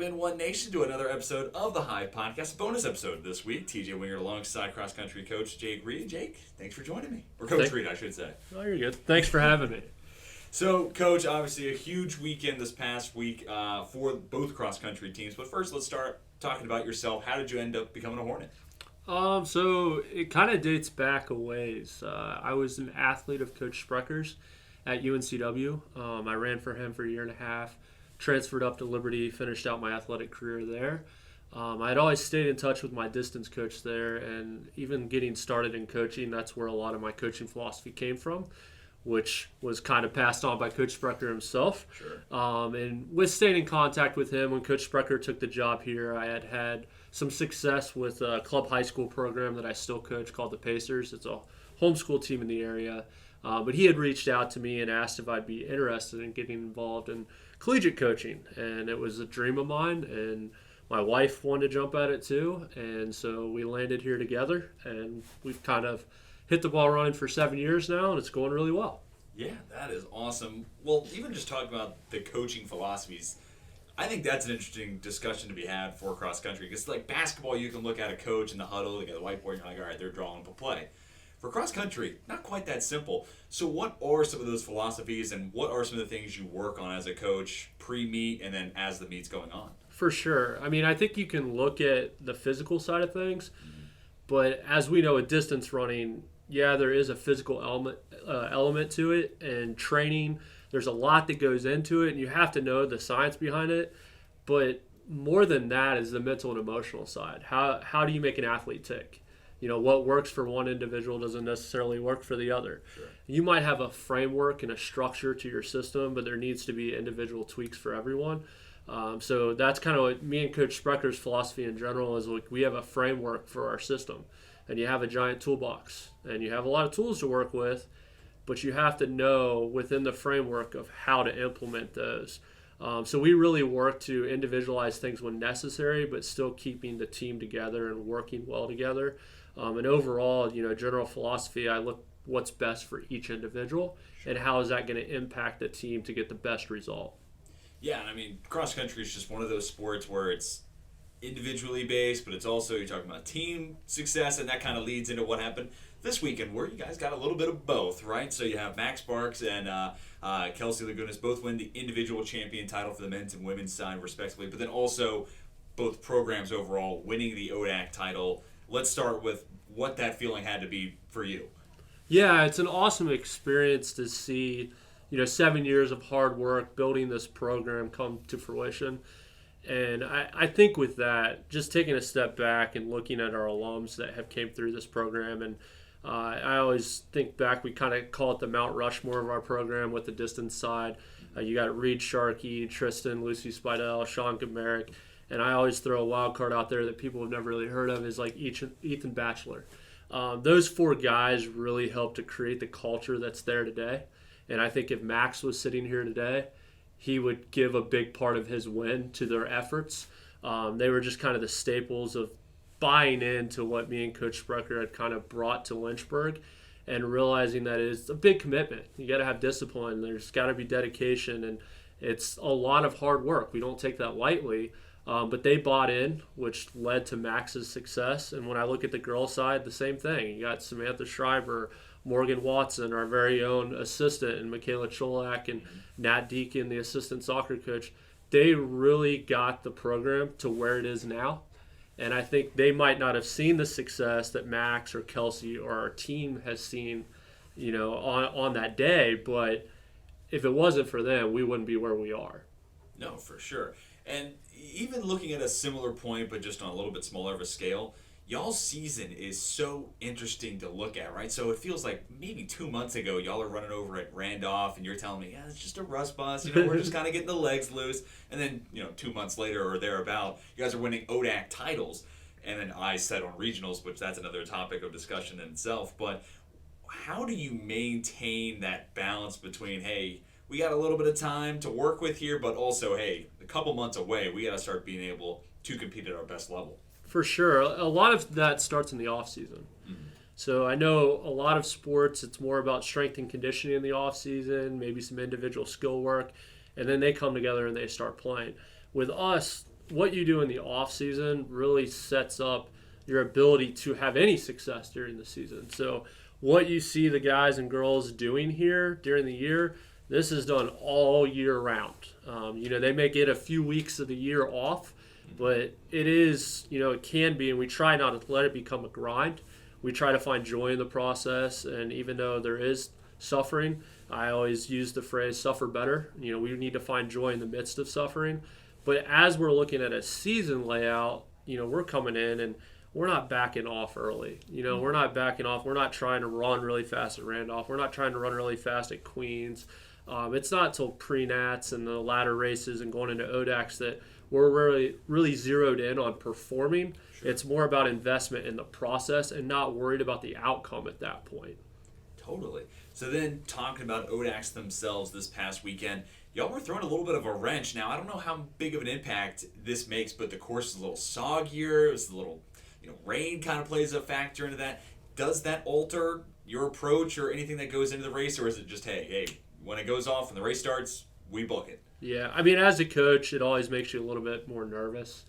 in One Nation to another episode of the Hive podcast, a bonus episode this week. TJ Winger alongside cross-country coach Jake Reed. Jake, thanks for joining me. Or Coach Reed, I should say. Oh, you're good. Thanks for having me. So, Coach, obviously a huge weekend this past week for both cross-country teams. But first, let's start talking about yourself. How did you end up becoming a Hornet? So it kind of dates back a ways. I was an athlete of Coach Sprecker's at UNCW. I ran for him for a year and a half, transferred up to Liberty, finished out my athletic career there. I had always stayed in touch with my distance coach there, and even getting started in coaching, that's where a lot of my coaching philosophy came from, which was kind of passed on by Coach Sprecher himself. Sure. And with staying in contact with him, when Coach Sprecher took the job here, I had some success with a club high school program that I still coach called the Pacers. It's a homeschool team in the area. But he had reached out to me and asked if I'd be interested in getting involved in collegiate coaching. And it was a dream of mine, and my wife wanted to jump at it too. And so we landed here together, and we've kind of hit the ball running for 7 years now, and it's going really well. Yeah, that is awesome. Well, even just talking about the coaching philosophies, I think that's an interesting discussion to be had for cross country. Because like basketball, you can look at a coach in the huddle, they got the whiteboard, and you're like, all right, they're drawing up a play. For cross country, not quite that simple. So what are some of those philosophies, and what are some of the things you work on as a coach pre-meet and then as the meet's going on? For sure. I mean, I think you can look at the physical side of things, but as we know with distance running, yeah, there is a physical element to it, and training, there's a lot that goes into it, and you have to know the science behind it. But more than that is the mental and emotional side. How do you make an athlete tick? You know, what works for one individual doesn't necessarily work for the other. Sure. You might have a framework and a structure to your system, but there needs to be individual tweaks for everyone. So that's kind of what me and Coach Sprecker's philosophy in general is. Like, we have a framework for our system, and you have a giant toolbox, and you have a lot of tools to work with, but you have to know within the framework of how to implement those. So we really work to individualize things when necessary, but still keeping the team together and working well together. And overall, general philosophy, I look what's best for each individual, and how is that going to impact the team to get the best result. Yeah, and I mean, cross country is just one of those sports where it's individually based, but it's also, you're talking about team success, and that kind of leads into what happened this weekend, where you guys got a little bit of both, right? So you have Max Sparks and Kelsey Lagunas both win the individual champion title for the men's and women's side, respectively, but then also both programs overall winning the ODAC title. Let's start with what that feeling had to be for you. Yeah, it's an awesome experience to see, 7 years of hard work building this program come to fruition. And I think with that, just taking a step back and looking at our alums that have came through this program, and I always think back, we kind of call it the Mount Rushmore of our program with the distance side. You got Reed Sharkey, Tristan, Lucy Spidell, Sean Gomerick, and I always throw a wild card out there that people have never really heard of is like Ethan Batchelor. Those four guys really helped to create the culture that's there today. And I think if Max was sitting here today, he would give a big part of his win to their efforts. They were just kind of the staples of buying into what me and Coach Sprecher had kind of brought to Lynchburg, and realizing that it's a big commitment. You got to have discipline. There's got to be dedication, and it's a lot of hard work. We don't take that lightly. But they bought in, which led to Max's success. And when I look at the girls' side, the same thing. You got Samantha Schreiber, Morgan Watson, our very own assistant, and Michaela Cholak, and Nat Deacon, the assistant soccer coach. They really got the program to where it is now. And I think they might not have seen the success that Max or Kelsey or our team has seen, on that day. But if it wasn't for them, we wouldn't be where we are. No, for sure. And even looking at a similar point, but just on a little bit smaller of a scale, y'all's season is so interesting to look at, right? So it feels like maybe 2 months ago, y'all are running over at Randolph, and you're telling me, yeah, it's just a rust bus. We're just kind of getting the legs loose. And then, 2 months later or thereabout, you guys are winning ODAC titles. And then eyes set on regionals, which that's another topic of discussion in itself. But how do you maintain that balance between, hey, we got a little bit of time to work with here, but also, hey, a couple months away, we got to start being able to compete at our best level? For sure. A lot of that starts in the off season. Mm-hmm. So I know a lot of sports, it's more about strength and conditioning in the off season, maybe some individual skill work, and then they come together and they start playing. With us, what you do in the off season really sets up your ability to have any success during the season. So what you see the guys and girls doing here during the year, this is done all year round. They may get a few weeks of the year off, but it is, it can be, and we try not to let it become a grind. We try to find joy in the process, and even though there is suffering, I always use the phrase suffer better. We need to find joy in the midst of suffering. But as we're looking at a season layout, we're coming in and we're not backing off early. We're not backing off. We're not trying to run really fast at Randolph. We're not trying to run really fast at Queens. It's not until pre-nats and the ladder races and going into ODACs that we're really zeroed in on performing. Sure. It's more about investment in the process and not worried about the outcome at that point. Totally. So then talking about ODACs themselves this past weekend, y'all were throwing a little bit of a wrench. Now, I don't know how big of an impact this makes, but the course is a little soggier. It's a little, rain kind of plays a factor into that. Does that alter your approach or anything that goes into the race, or is it just, hey, when it goes off and the race starts, we book it? Yeah, as a coach, it always makes you a little bit more nervous.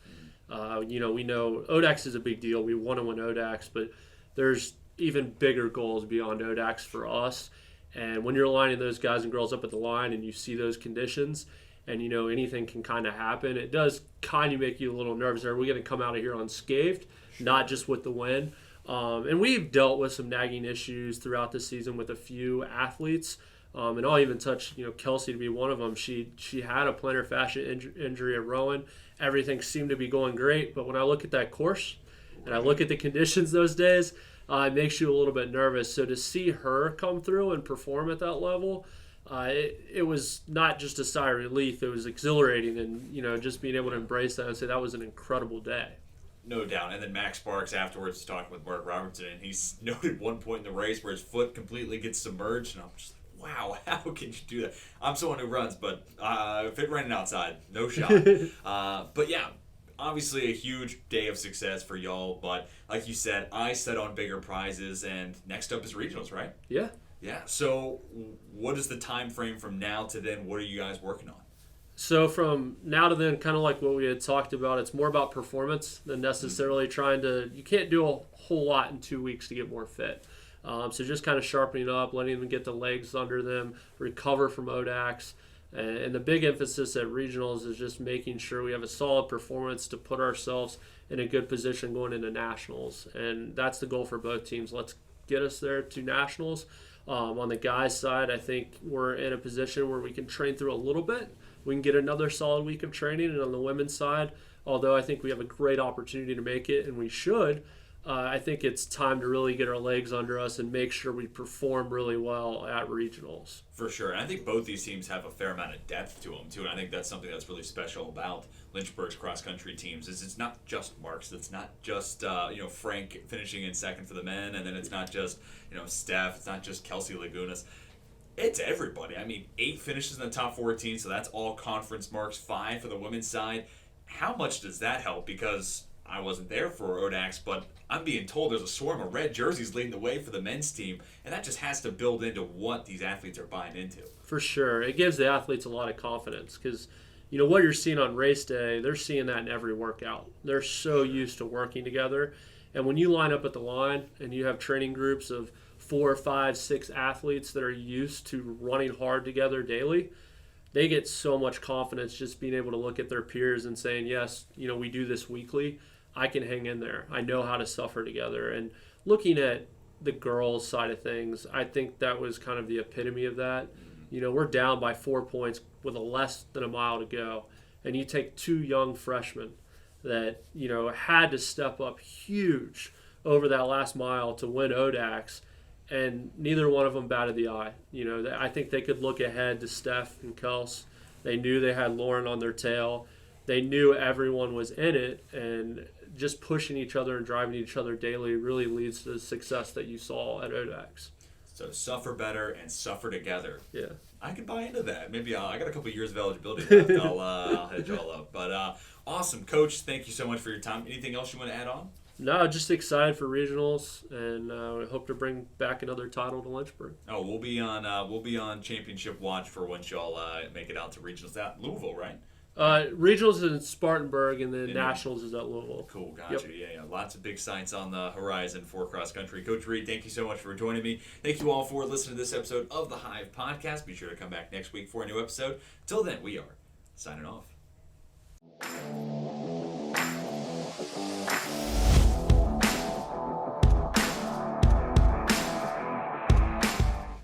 We know ODACs is a big deal. We want to win ODACs, but there's even bigger goals beyond ODACs for us. And when you're lining those guys and girls up at the line and you see those conditions and anything can kind of happen, it does kind of make you a little nervous. Are we going to come out of here unscathed, not just with the win? And we've dealt with some nagging issues throughout the season with a few athletes. And I'll even touch, Kelsey to be one of them. She had a plantar fascia injury at Rowan. Everything seemed to be going great. But when I look at that course and I look at the conditions those days, it makes you a little bit nervous. So to see her come through and perform at that level, it was not just a sigh of relief. It was exhilarating, and just being able to embrace that and say that was an incredible day. No doubt. And then Max Sparks afterwards was talking with Mark Robertson, and he's noted one point in the race where his foot completely gets submerged, and I'm just like, wow, how can you do that? I'm someone who runs, but if it raining outside, no shot. But yeah, obviously a huge day of success for y'all, but like you said, I set on bigger prizes, and next up is regionals, right? Yeah. Yeah. So what is the time frame from now to then? What are you guys working on? So from now to then, kind of like what we had talked about, it's more about performance than necessarily you can't do a whole lot in 2 weeks to get more fit. So just kind of sharpening up, letting them get the legs under them, recover from ODACs. And the big emphasis at regionals is just making sure we have a solid performance to put ourselves in a good position going into nationals. And that's the goal for both teams. Let's get us there to nationals. On the guys' side, I think we're in a position where we can train through a little bit. We can get another solid week of training. And on the women's side, although I think we have a great opportunity to make it, and we should, I think it's time to really get our legs under us and make sure we perform really well at regionals. For sure. And I think both these teams have a fair amount of depth to them, too. And I think that's something that's really special about Lynchburg's cross-country teams is it's not just Marks. It's not just, Frank finishing in second for the men. And then it's not just, Steph. It's not just Kelsey Lagunas. It's everybody. 8 finishes in the top 14, so that's all conference marks, 5 for the women's side. How much does that help? Because I wasn't there for ODACs, but I'm being told there's a swarm of red jerseys leading the way for the men's team, and that just has to build into what these athletes are buying into. For sure. It gives the athletes a lot of confidence because, what you're seeing on race day, they're seeing that in every workout. They're so used to working together. And when you line up at the line and you have training groups of 4, 5, 6 athletes that are used to running hard together daily, they get so much confidence just being able to look at their peers and saying, yes, we do this weekly. I can hang in there. I know how to suffer together. And looking at the girls' side of things, I think that was kind of the epitome of that. We're down by 4 points with less than a mile to go. And you take 2 young freshmen that, had to step up huge over that last mile to win ODACs, and neither one of them batted the eye. I think they could look ahead to Steph and Kels. They knew they had Lauren on their tail. They knew everyone was in it, and just pushing each other and driving each other daily really leads to the success that you saw at ODACs. So suffer better and suffer together. Yeah. I can buy into that. Maybe I got a couple years of eligibility left. I'll hedge y'all up. But awesome. Coach, thank you so much for your time. Anything else you want to add on? No, just excited for regionals, and we hope to bring back another title to Lynchburg. Oh, we'll be on championship watch for once y'all make it out to regionals. That Louisville, right? Regionals is in Spartanburg, and then And Nationals is at Louisville. Cool, gotcha. Yeah. Lots of big sights on the horizon for cross country. Coach Reed, thank you so much for joining me. Thank you all for listening to this episode of the Hive Podcast. Be sure to come back next week for a new episode. Till then, we are signing off.